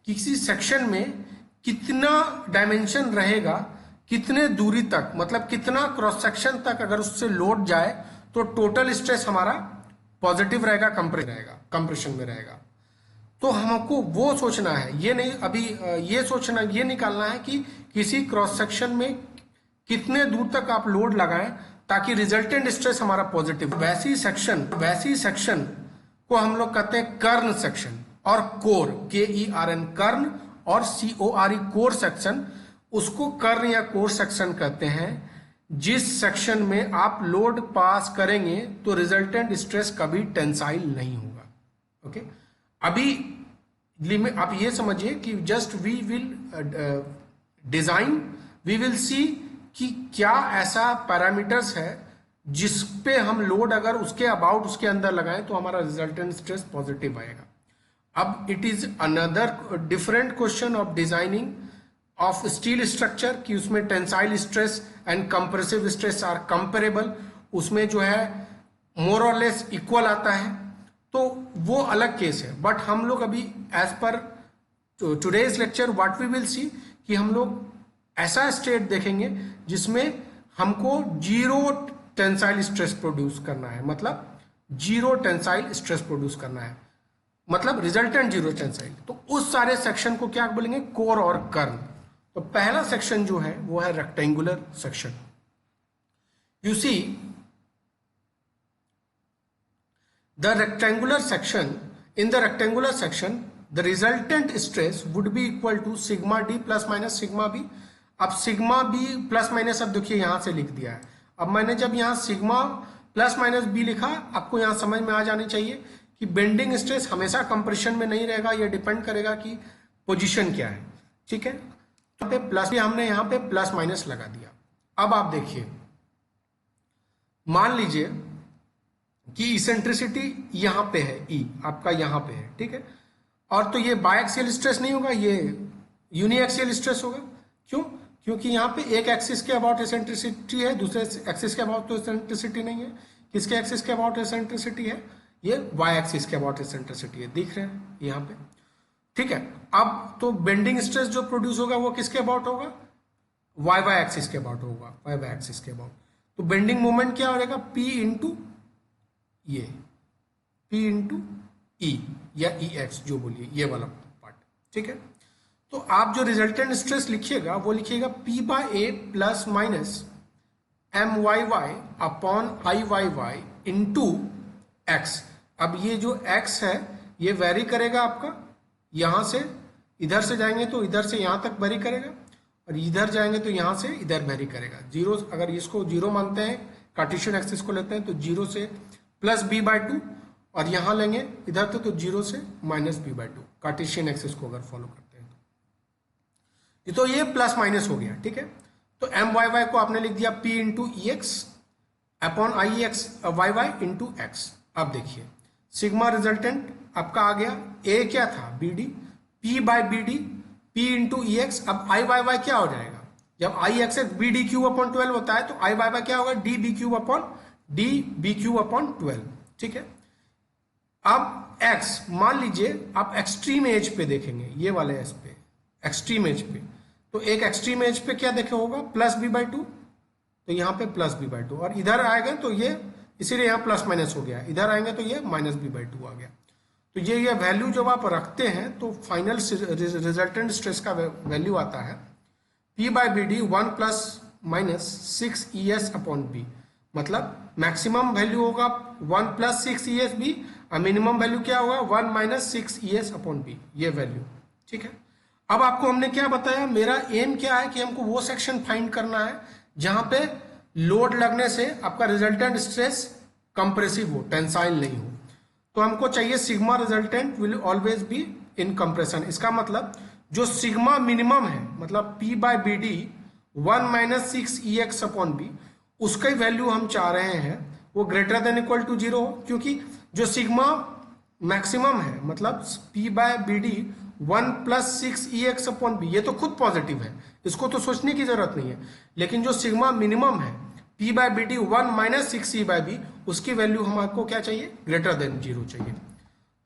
कि किसी सेक्शन में कितना डायमेंशन रहेगा, कितने दूरी तक, मतलब कितना क्रॉस सेक्शन तक अगर उससे लोड जाए तो टोटल स्ट्रेस हमारा पॉजिटिव रहेगा, कंप्रेशन में रहेगा। तो हमको वो सोचना है, ये नहीं अभी ये सोचना, ये निकालना है कि किसी क्रॉस सेक्शन में कितने दूर तक आप लोड लगाएं ताकि रिजल्टेंट स्ट्रेस हमारा पॉजिटिव। वैसी सेक्शन को हम लोग कहते हैं कर्न सेक्शन और कोर, KERN कर्न और CORE कोर सेक्शन। उसको कर्न या कोर सेक्शन कहते हैं जिस सेक्शन में आप लोड पास करेंगे तो रिजल्टेंट स्ट्रेस कभी टेंसाइल नहीं होगा। ओके, अभी आप ये समझिए कि just we will design, we will see कि क्या ऐसा पैरामीटर्स है जिस पे हम लोड अगर उसके अबाउट उसके अंदर लगाएं तो हमारा रिजल्टेंट स्ट्रेस पॉजिटिव आएगा। अब it is another different question of designing of steel structure कि उसमें tensile stress and compressive stress are comparable, उसमें जो है मोर और लेस इक्वल आता है, तो वो अलग केस है। बट हम लोग अभी as per today's lecture what we will see कि हम लोग ऐसा स्टेट देखेंगे जिसमें हमको जीरो टेंसाइल स्ट्रेस प्रोड्यूस करना है, मतलब जीरो टेंसाइल स्ट्रेस प्रोड्यूस करना है, मतलब रिजल्टेंट जीरो टेंसाइल। तो उस सारे सेक्शन को क्या बोलेंगे, कोर और कर्न। तो पहला सेक्शन जो है वो है rectangular section. You see the rectangular section, in the rectangular section the resultant stress would be equal to sigma D plus minus sigma B. अब सिग्मा बी प्लस माइनस, अब देखिए यहां से लिख दिया है। अब मैंने जब यहां सिग्मा प्लस माइनस बी लिखा, आपको यहां समझ में आ जानी चाहिए कि बेंडिंग स्ट्रेस हमेशा कंप्रेशन में नहीं रहेगा, यह डिपेंड करेगा कि पोजीशन क्या है। ठीक है, यहाँ पे प्लस भी हमने यहाँ पे प्लस माइनस लगा दिया। अब आप देखिए, मान लीजिए कि इसेंट्रिसिटी यहां पे है, ई आपका यहां पे है, ठीक है, और तो ये बायएक्सियल स्ट्रेस नहीं होगा, ये यूनिएक्सियल स्ट्रेस होगा। क्यों? क्योंकि यहाँ पे एक एक्सिस के अबाउट एसेंट्रिसिटी है, दूसरे एक्सिस के अबाउट तो एसेंट्रिसिटी नहीं है। किसके एक्सिस के अबाउट एसेंट्रिसिटी है? ये वाई एक्सिस के अबाउट एसेंट्रिसिटी है, दिख रहे हैं यहाँ पे, ठीक है। अब तो बेंडिंग स्ट्रेस जो प्रोड्यूस होगा वो किसके अबाउट होगा? वाई वाई एक्सिस के अबाउट होगा, वाई वाई एक्सिस के अबाउट। तो बेंडिंग मोमेंट क्या हो जाएगा? P इंटू ये, P इंटू ई या EX जो बोलिए, ये वाला पार्ट, ठीक है। तो आप जो रिजल्टेंट स्ट्रेस लिखिएगा वो लिखिएगा P/A plus minus MYY upon IYY into X। अब ये जो X है ये वेरी करेगा आपका, यहां से इधर से जाएंगे तो इधर से यहां तक वेरी करेगा, और इधर जाएंगे तो यहां से इधर वेरी करेगा। जीरो, अगर इसको जीरो मानते हैं, कार्टेशियन एक्सिस को लेते हैं, तो जीरो से प्लस B/2, और यहां लेंगे इधर तो जीरो से माइनस B/2, कार्टेशियन एक्सिस को अगर फॉलो करते हैं तो ये प्लस माइनस हो गया, ठीक है। तो MYY को आपने लिख दिया P into EX upon IEX YY into X। अब देखिए सिग्मा रिजल्टेंट आपका आ गया, A क्या था? BD, P/BD, P into EX। अब IYY क्या हो जाएगा? जब IXX BD³ अपॉन 12 होता है तो IYY क्या होगा? DB³ अपॉन DB³ अपॉन 12, ठीक है। अब X मान लीजिए आप एक्सट्रीम एज पे देखेंगे, ये वाले एज पे, एक्सट्रीम एज पे, तो एक एक्सट्रीम एज पे क्या देखे होगा? प्लस B/2, तो यहाँ पे प्लस B/2, और इधर आएगा तो ये, इसीलिए यहाँ प्लस माइनस हो गया, इधर आएंगे तो ये माइनस B/2 आ गया। तो ये वैल्यू जब आप रखते हैं तो फाइनल रिजल्टेंट स्ट्रेस का वैल्यू आता है P/BD 1 plus minus 6 ES upon B। मतलब मैक्सिमम वैल्यू होगा 1 प्लस 6 ES/B, और मिनिमम वैल्यू क्या होगा? 1 माइनस 6 ES अपॉन B, ये वैल्यू, ठीक है। अब आपको हमने क्या बताया, मेरा एम क्या है कि हमको वो सेक्शन फाइंड करना है जहां पे लोड लगने से आपका रिजल्टेंट स्ट्रेस कंप्रेसिव हो, टेंसाइल नहीं हो। तो हमको चाहिए sigma resultant will always B in compression. इसका मतलब जो सिग्मा मिनिमम है, मतलब P/BD 1 minus 6 EX upon B, उसका वैल्यू हम चाह रहे हैं वो ग्रेटर देन इक्वल टू 0 हो, क्योंकि जो सिग्मा मैक्सिमम है, मतलब P/BD 1 plus 6 EX upon B, ये तो खुद पॉजिटिव है, इसको तो सोचने की जरूरत नहीं है। लेकिन जो सिग्मा मिनिमम है P/BD 1 माइनस 6 E/B, उसकी वैल्यू हमको क्या चाहिए? ग्रेटर देन 0 चाहिए।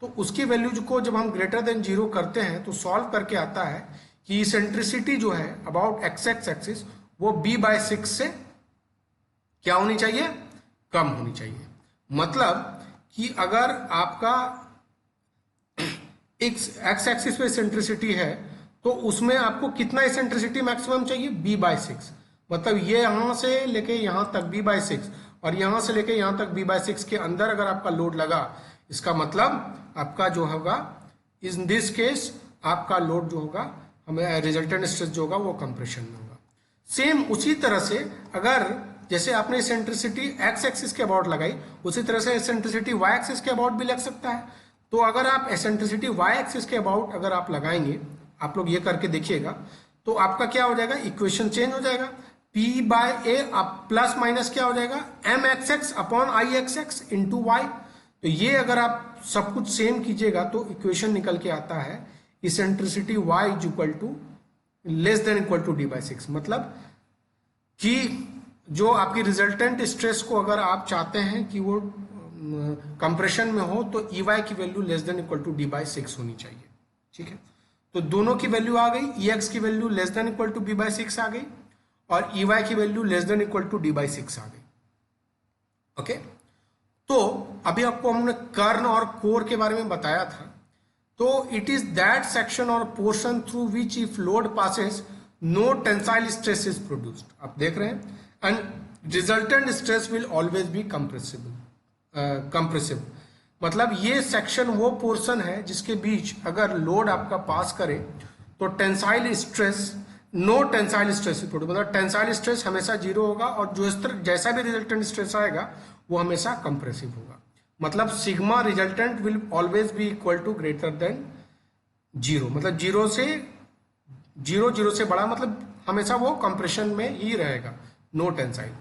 तो उसकी वैल्यू को जब हम ग्रेटर देन 0 करते हैं तो सॉल्व करके आता है कि इसेंट्रिसिटी जो है अबाउट XX एक्सिस वो B/6 से क्या होनी चाहिए? कम होनी चाहिए। मतलब कि अगर आपका एक्स एक्सिस पे इसेंट्रिसिटी है तो उसमें आपको कितना एसेंट्रिसिटी मैक्सिमम चाहिए, b/6। मतलब ये यहां से लेके यहां तक b/6 और यहां से लेके यहां तक b/6 के अंदर अगर आपका लोड लगा, इसका मतलब आपका जो होगा इन दिस केस आपका लोड जो होगा हमें रिजल्टेंट स्ट्रेस जो होगा वो कंप्रेशन में होगा। सेम उसी तरह से अगर जैसे आपने एसेंट्रिसिटी x एक्सिस के अबाउट लगाई, उसी तरह से एसेंट्रिसिटी y एक्सिस के अबाउट भी लग सकता है। तो अगर आप एसेंट्रिसिटी y एक्सिस के अबाउट अगर आप लगाएंगे, आप लोग ये करके देखिएगा, तो आपका क्या हो जाएगा, इक्वेशन चेंज हो जाएगा। P/A आप प्लस माइनस क्या हो जाएगा, mxx upon ixx into Y. तो ये अगर आप सब कुछ सेम कीजिएगा तो इक्वेशन निकल के आता है eccentricity y is equal to less than equal to d/6। मतलब कि जो आपकी रिजल्टेंट स्ट्रेस को अगर आप चाहते हैं कि वो कंप्रेशन में हो तो EY की value less than equal to d/6 होनी चाहिए। ठीक है, तो दोनों की वैल्यू आ गई, EX की value less than equal to b/6 आ गई और EY की value less than equal to d/6 आ गई। ओके, तो अभी आपको हमने कर्न और कोर के बारे में बताया था। तो इट इज दैट सेक्शन और portion through which if load passes no tensile stress is produced. आप देख रहे हैं, and resultant stress will always be compressive. मतलब ये सेक्शन वो पोर्शन है जिसके बीच अगर लोड आपका पास करे तो tensile stress, no tensile stress is produced. मतलब टेंसाइल स्ट्रेस हमेशा जीरो होगा और जो जैसा भी रिजल्टेंट स्ट्रेस आएगा वो हमेशा कंप्रेसिव होगा। मतलब sigma resultant will always be equal to greater than zero. मतलब जीरो से बड़ा, मतलब हमेशा वो कंप्रेशन में ही रहेगा, नो टेंसाइल।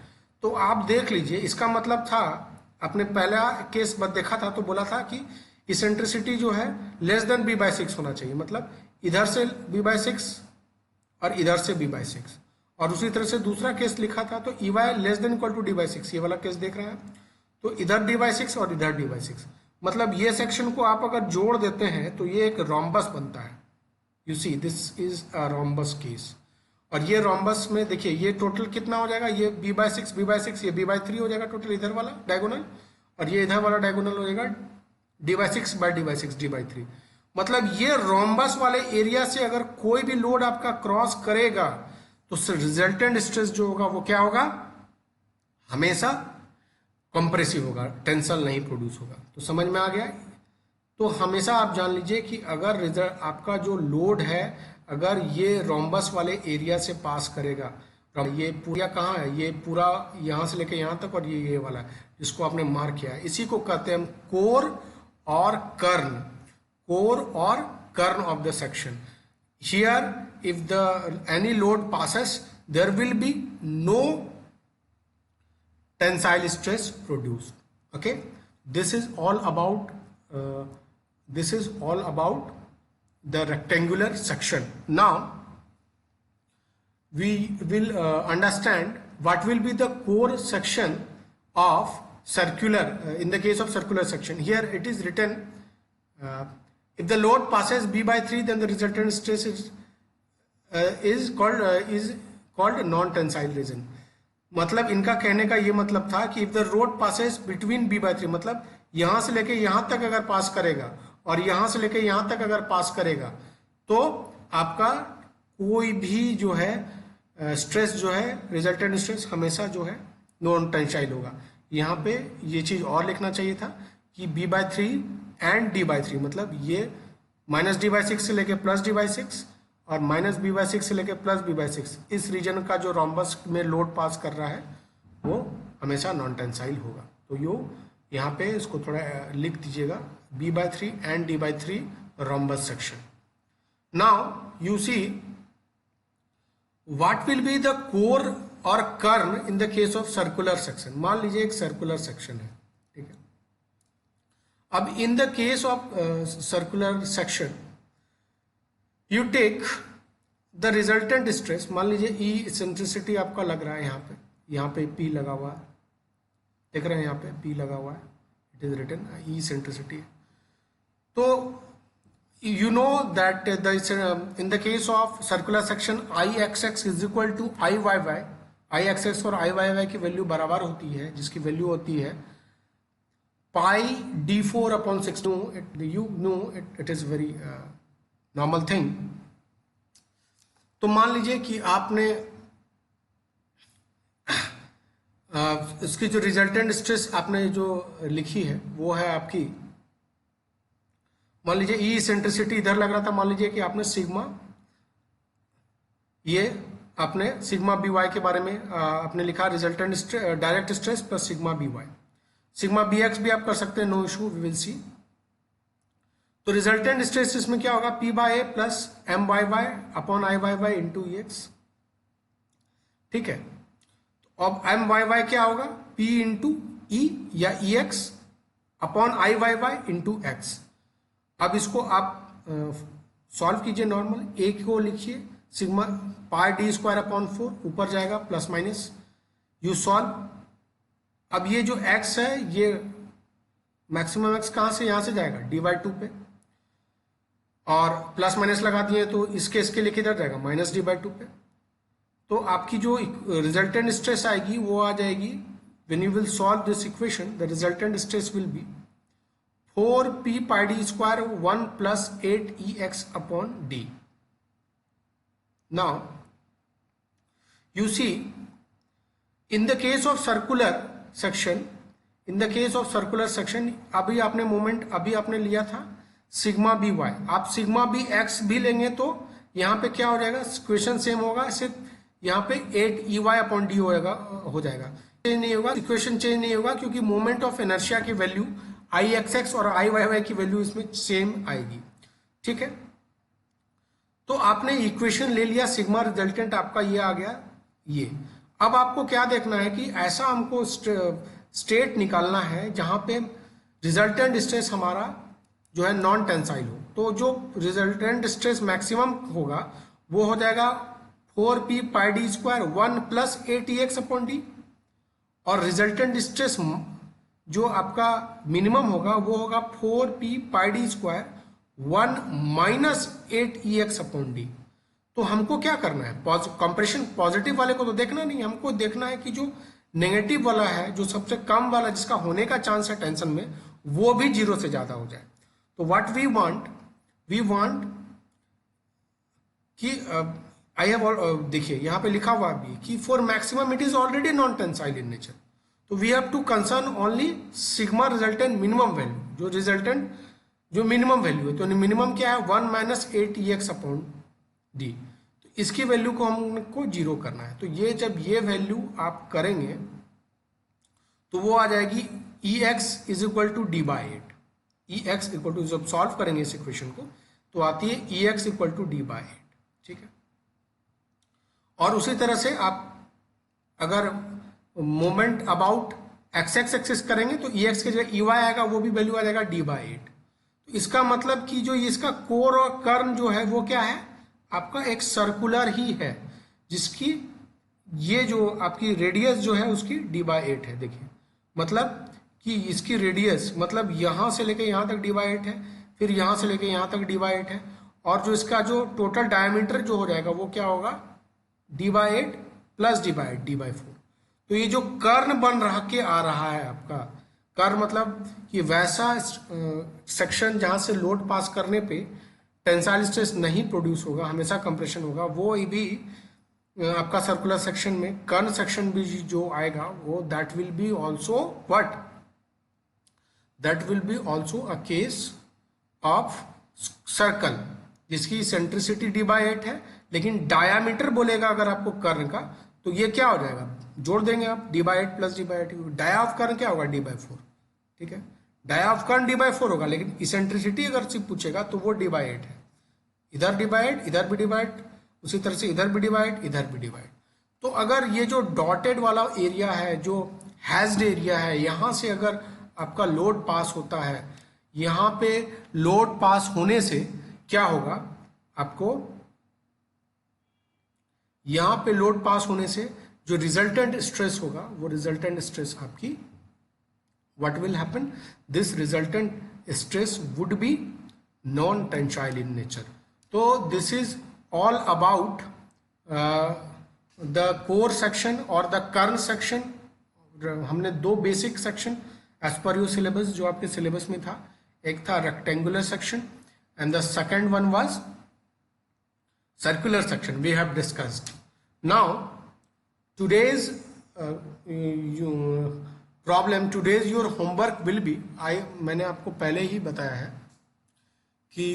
तो आप देख लीजिए, इसका मतलब था आपने पहला केस देखा था तो बोला था कि इसेंट्रिसिटी जो है लेस देन b/6 होना चाहिए। मतलब इधर से b/6 और इधर से b/6। और उसी तरह से दूसरा केस लिखा था तो EY less than equal to d/6, ये वाला केस देख रहे हैं। तो इधर d/6 और इधर d/6। मतलब ये सेक्शन को आप अगर जोड़ देते हैं तो ये एक रोम्बस बनता है। You see this is a rhombus case. और ये रोम्बस में देखिए ये टोटल कितना हो जाएगा, ये b/6 ये b/3 हो जाएगा टोटल इधर वाला डायगोनल, और ये इधर वाला डायगोनल हो जाएगा d/6 d/3। मतलब ये रोम्बस वाले एरिया से अगर कोई भी लोड आपका क्रॉस करेगा तो रिजल्टेंट स्ट्रेस जो होगा वो क्या होगा, हमेशा कंप्रेसिव होगा, टेंसल नहीं प्रोड्यूस होगा। तो समझ में आ गया। तो हमेशा आप जान लीजिए कि अगर आपका जो लोड है अगर ये रोम्बस वाले एरिया से पास करेगा, ये पूरा कहाँ है, ये पूरा यहाँ से लेके यहाँ तक, और ये वाला जिसको आपने मार्क किया है, इसी को कहते हैं हम कोर और कर्न। कोर और कर्न of the section. Here if any load passes there will be no tensile stress produced. Okay, this is all about the rectangular section. Now we will understand what will be the core section of circular in the case of circular section. Here it is written if the load passes b/3 then the resultant stress is called non-tensile region. मतलब इनका कहने का ये मतलब था कि if the road passes between b/3, मतलब यहां से लेके यहां तक अगर पास करेगा और यहां से लेके यहां तक अगर पास करेगा तो आपका कोई भी जो है स्ट्रेस जो है रिजल्टेंट स्ट्रेस हमेशा जो है नॉन टेंसाइल होगा। यहाँ पे ये चीज और लिखना चाहिए था कि b/3 एंड d/3, मतलब ये -d/6 से लेके +d/6 और -b/6 से लेके +b/6, इस रीजन का जो रोम्बस में लोड पास कर रहा है वो हमेशा नॉन टेंसाइल होगा। तो यो यहाँ पे इसको थोड़ा लिख दीजिएगा, b/3 and d/3 rhombus section. Now you see what will be the core और kern in the case of circular section. मान लीजिए एक सर्कुलर सेक्शन है, ठीक है। अब in the case of circular section you take the resultant stress. मान लीजिए ई इसेंट्रिसिटी आपका लग रहा है यहाँ पे P लगा हुआ है, देख रहे हैं यहाँ पे P लगा हुआ है, it is written E eccentricity. तो you know that in the case of circular section Ixx is equal to Iyy। Ixx और Iyy की वैल्यू बराबर होती है, जिसकी वैल्यू होती है पाई d4/6। You know it is very normal thing तो मान लीजिए कि आपने इसकी जो रिजल्टेंट स्ट्रेस आपने जो लिखी है वो है आपकी, मान लीजिए ई सेंट्रिसिटी इधर लग रहा था, मान लीजिए कि आपने सिग्मा, ये आपने सिग्मा बी वाई के बारे में आपने लिखा resultant direct stress plus sigma B Y, sigma B X भी आप कर सकते हैं, no issue, we will see. तो रिजल्टेंट स्ट्रेस इसमें क्या होगा, P by A plus M Y Y upon I Y Y into E X, ठीक है। तो अब एम वाई वाई क्या होगा, पी इंटू ई या E X upon I Y Y into X. अब इसको आप सॉल्व कीजिए नॉर्मल, ए को लिखिए sigma pi D square upon 4, ऊपर जाएगा प्लस माइनस, यू सॉल्व। अब ये जो x है ये मैक्सिमम x कहाँ से, यहाँ से जाएगा dy/2 पे, और प्लस माइनस लगा दिए तो इसके लिए किधर जाएगा, माइनस dy/2 पे। तो आपकी जो रिजल्टेंट स्ट्रेस आएगी वो आ जाएगी, when you will solve this equation the resultant stress will be 4p pi d square 1 plus 8ex upon d. Now you see in the case of circular section, अभी आपने मोमेंट अभी आपने लिया था सिग्मा बी वाई, आप sigma B X भी लेंगे तो यहाँ पे क्या हो जाएगा, इक्वेशन सेम होगा, सिर्फ यहाँ पे 8 अपॉन डी हो जाएगा, चेंज नहीं होगा, इक्वेशन चेंज नहीं होगा, क्योंकि मोमेंट ऑफ इनर्शिया की वैल्यू आई एक्स एक्स और आई वाई वाई की वैल्यू इसमें सेम आएगी, ठीक है। तो आपने इक्वेशन ले लिया, सिग्मा रिजल्टेंट आपका ये आ गया ये। अब आपको क्या देखना है कि ऐसा हमको स्टेट निकालना है जहां पे रिजल्टेंट स्ट्रेस हमारा जो है नॉन टेंसाइल हो। तो जो रिजल्टेंट स्ट्रेस मैक्सिमम होगा वो हो जाएगा 4p pi D square 1 plus 8ex upon D, और रिजल्टेंट स्ट्रेस जो आपका मिनिमम होगा वो होगा 4p pi D square 1 minus 8ex upon D. तो हमको क्या करना है, कंप्रेशन पॉजिटिव वाले को तो देखना नहीं, हमको देखना है कि जो नेगेटिव वाला है, जो सबसे कम वाला जिसका होने का चांस है टेंशन में, वो भी 0 से ज्यादा हो जाए। तो व्हाट वी वांट कि आई हैव, देखिए यहाँ पे लिखा हुआ भी कि for maximum it is already non tensile in nature, तो we have to concern only sigma resultant minimum value, जो रिजल्टेंट जो मिनिमम वैल्यू है। तो मिनिमम क्या है 1 माइनस 8ex अपॉन डी, तो इसकी वैल्यू को हमको 0 करना है। तो ये जब ये वैल्यू आप करेंगे तो वो आ जाएगी ex is equal to d/8, ex equal to, जब सॉल्व करेंगे इस इक्वेशन को तो आती है ex इक्वल टू d/8, ठीक है। और उसी तरह से आप अगर मोमेंट अबाउट एक्स एक्सिस करेंगे तो ex के जगह ey आएगा, वो भी वैल्यू आ जाएगा d/8। तो इसका मतलब कि जो इसका कोर और कर्न जो है वो क्या है, आपका एक सर्कुलर ही है, जिसकी ये जो आपकी रेडियस जो है उसकी d/8 है। देखिए मतलब कि इसकी रेडियस मतलब यहां से लेके यहां तक d/8 है, फिर यहां से लेके यहां तक d/8 है, और जो इसका जो टोटल डायमीटर जो हो जाएगा वो क्या होगा, d/8 प्लस d/8 d/4। तो ये जो कर्न बन रहा के आ रहा है आपका, कर्न मतलब कि वैसा सेक्शन जहां से लोड पास करने पे टेंसाइल स्ट्रेस नहीं प्रोड्यूस होगा, हमेशा कंप्रेशन होगा, वो भी आपका सर्कुलर सेक्शन में कर्न सेक्शन भी जो आएगा वो that will be also what, that will be also a case of circle जिसकी सेंट्रिसिटी d/8 है, लेकिन डायामीटर बोलेगा अगर आपको कर्न का तो ये क्या हो जाएगा, जोड़ देंगे आप d/8 plus d/8, dia of कर्न क्या होगा d/4, ठीक है। डाया ऑफ कर्न d/4 होगा, लेकिन इसेंट्रिसिटी अगर सिर्फ पूछेगा तो वो d/8 है, इधर d/8 इधर भी d/8, उसी तरह से इधर भी d/8 इधर भी d/8। तो अगर ये जो डॉटेड वाला एरिया है, जो हैज्ड एरिया है, यहां से अगर आपका लोड पास होता है, यहां पे लोड पास होने से क्या होगा, आपको यहां पे लोड पास होने से जो रिजल्टेंट स्ट्रेस होगा वो रिजल्टेंट स्ट्रेस आपकी what will happen, this resultant stress would be non tensile in nature. तो this is all about the core section और द कर्न सेक्शन। हमने दो basic section as per your syllabus जो आपके syllabus में था, एक था rectangular section and the second one was circular section we have discussed. Now today's today's your homework will be, मैंने आपको पहले ही बताया है कि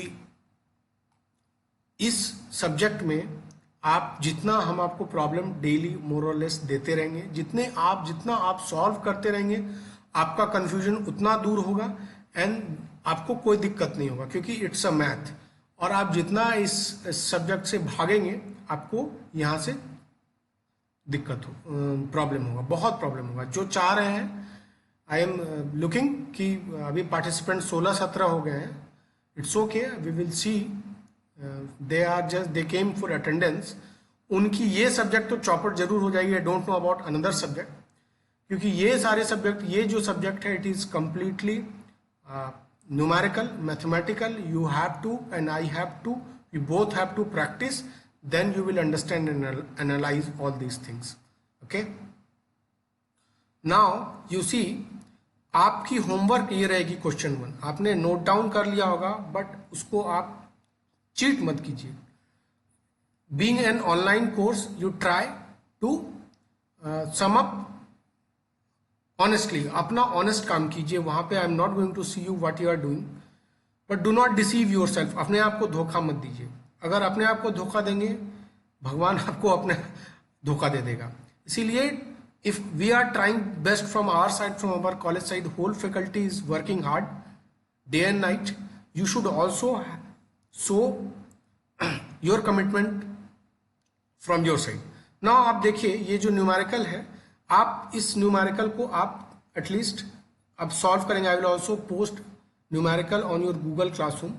इस सब्जेक्ट में आप जितना हम आपको problem daily more or less देते रहेंगे, जितना आप सॉल्व करते रहेंगे, आपका कंफ्यूजन उतना दूर होगा एंड आपको कोई दिक्कत नहीं होगा, क्योंकि इट्स अ मैथ। और आप जितना इस सब्जेक्ट से भागेंगे आपको यहाँ से दिक्कत हो, प्रॉब्लम होगा, बहुत प्रॉब्लम होगा। जो चाह रहे हैं, आई एम लुकिंग कि अभी पार्टिसिपेंट 16-17 हो गए हैं, it's okay, we will see, they are just they came for attendance. उनकी ये सब्जेक्ट तो चौपट जरूर हो जाएगी। I don't know about another subject, क्योंकि ये सारे सब्जेक्ट, ये जो सब्जेक्ट है it is completely numerical, mathematical. You have to and I have to, we both have to practice, then you will understand and analyze all these things. Okay, now you see, आपकी homework ये रहेगी question 1, आपने note down कर लिया होगा, but उसको आप cheat मत कीजिए। Being an online course, you try to sum up honestly, अपना ऑनेस्ट काम कीजिए वहां पे। I am not going to see you what you are doing, but do not deceive yourself. अपने आप को धोखा मत दीजिए। अगर अपने आप को धोखा देंगे, भगवान आपको अपने धोखा दे देगा। इसीलिए if we are trying best from our side, from our college side, whole faculty is working hard day and night, you should also show your commitment from your side. Now आप देखिए, ये जो न्यूमेरिकल है, आप इस numerical को आप at least अब सॉल्व करेंगे। I will also post numerical on your Google classroom.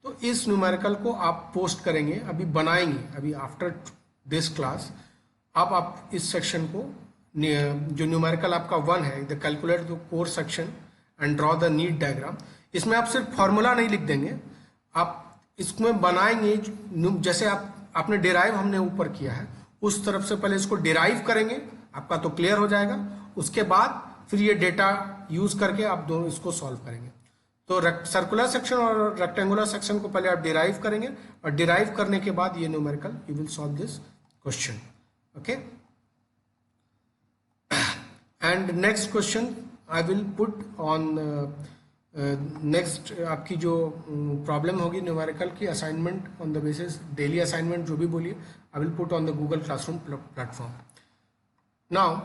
तो इस न्यूमेरिकल को आप पोस्ट करेंगे, अभी बनाएंगे, अभी आफ्टर दिस क्लास आप इस सेक्शन को, जो न्यूमेरिकल आपका 1 है, the calculate the core section and draw the need diagram, इसमें आप सिर्फ फॉर्मूला नहीं लिख देंगे, आप इसमें बनाएंगे जैसे आपने डिराइव हमने ऊपर किया है उस तरफ से पहले इसको डिराइव करेंगे, आपका तो क्लियर हो जाएगा। उसके बाद फिर ये डेटा यूज करके आप दोनों इसको सॉल्व करेंगे। तो सर्कुलर सेक्शन और रेक्टेंगुलर सेक्शन को पहले आप डिराइव करेंगे, और डिराइव करने के बाद ये numerical you will solve this question. Okay, and next question I will put on next, आपकी जो प्रॉब्लम होगी न्यूमेरिकल की assignment on the basis, daily assignment जो भी बोलिए, I will put on the Google classroom platform. Now